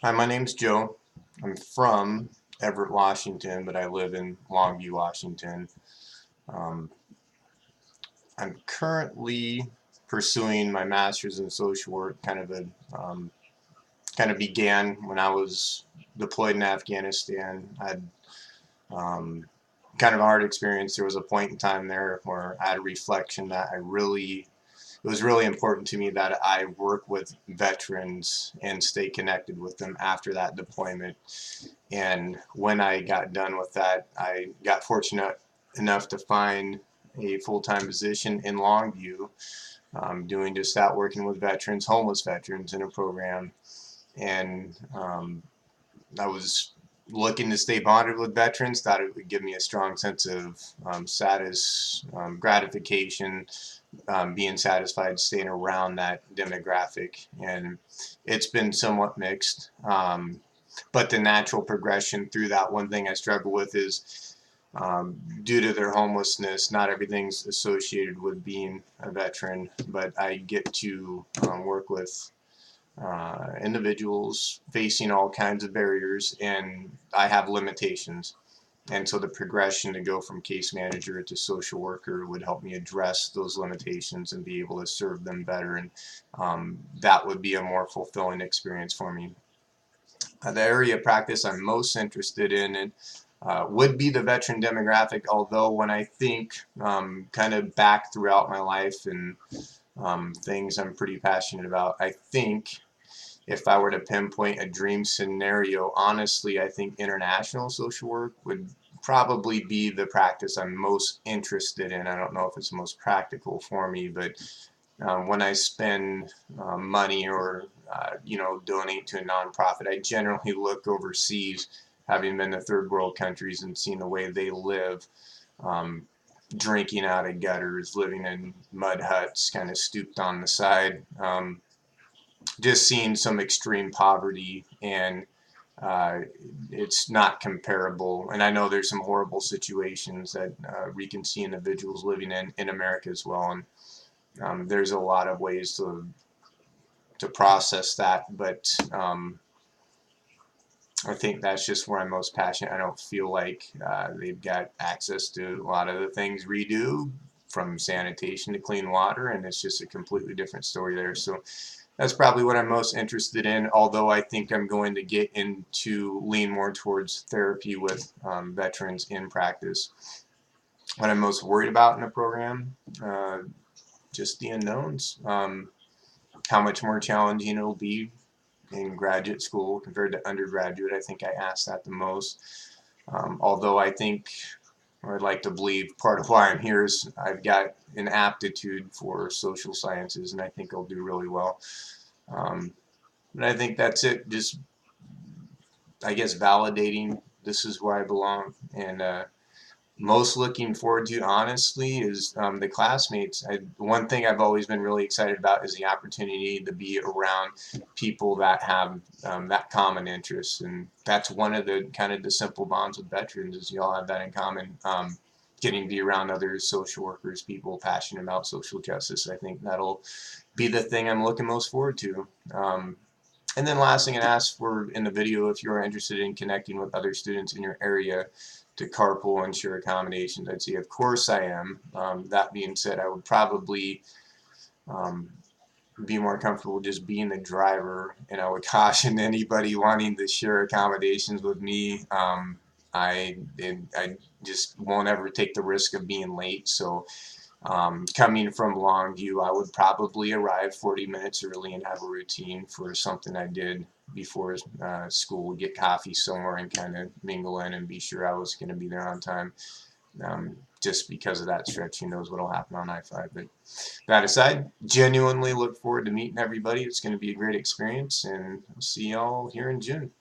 Hi, my name's Joe. I'm from Everett, Washington, but I live in Longview, Washington. Um, I'm currently pursuing my master's in social work. Kind of began when I was deployed in Afghanistan. I had kind of a hard experience. There was a point in time there where I had a reflection that it was really important to me that I work with veterans and stay connected with them after that deployment. And when I got done with that, I got fortunate enough to find a full-time position in Longview, doing just that, working with veterans, homeless veterans in a program. And I was looking to stay bonded with veterans, thought it would give me a strong sense of gratification, being satisfied staying around that demographic. And it's been somewhat mixed. But the natural progression through that, one thing I struggle with is due to their homelessness, not everything's associated with being a veteran, but I get to work with individuals facing all kinds of barriers, and I have limitations. And so the progression to go from case manager to social worker would help me address those limitations and be able to serve them better. And that would be a more fulfilling experience for me. The area of practice I'm most interested in would be the veteran demographic, although when I think kind of back throughout my life and things I'm pretty passionate about, I think if I were to pinpoint a dream scenario, honestly, I think international social work would probably be the practice I'm most interested in. I don't know if it's the most practical for me, but when I spend money or donate to a nonprofit, I generally look overseas, having been to third world countries and seeing the way they live, um, drinking out of gutters, living in mud huts, kind of stooped on the side. Just seeing some extreme poverty, and uh, it's not comparable. And I know there's some horrible situations that we can see individuals living in America as well. And there's a lot of ways to process that, but I think that's just where I'm most passionate. I don't feel like they've got access to a lot of the things we do, from sanitation to clean water, and it's just a completely different story there. So that's probably what I'm most interested in, although I think I'm going to get into lean more towards therapy with veterans in practice. What I'm most worried about in a program, just the unknowns. How much more challenging it'll be in graduate school compared to undergraduate. I think I asked that the most. Although I think, or I'd like to believe, part of why I'm here is I've got an aptitude for social sciences, and I think I'll do really well. Um, but I think that's it. Just, I guess, validating this is where I belong. And most looking forward to, honestly, is the classmates. One thing I've always been really excited about is the opportunity to be around people that have that common interest, and that's one of the kind of the simple bonds with veterans is you all have that in common. Getting to be around other social workers, people passionate about social justice. I think that'll be the thing I'm looking most forward to. And then last thing I asked for in the video, if you're interested in connecting with other students in your area to carpool and share accommodations, I'd say of course I am. That being said, I would probably um, be more comfortable just being the driver, and I would caution anybody wanting to share accommodations with me. I just won't ever take the risk of being late, so coming from Longview, I would probably arrive 40 minutes early and have a routine for something I did before school, get coffee somewhere and kind of mingle in and be sure I was going to be there on time. Just because of that stretch, who knows what will happen on I-5. But that aside, genuinely look forward to meeting everybody. It's going to be a great experience, and I'll see y'all here in June.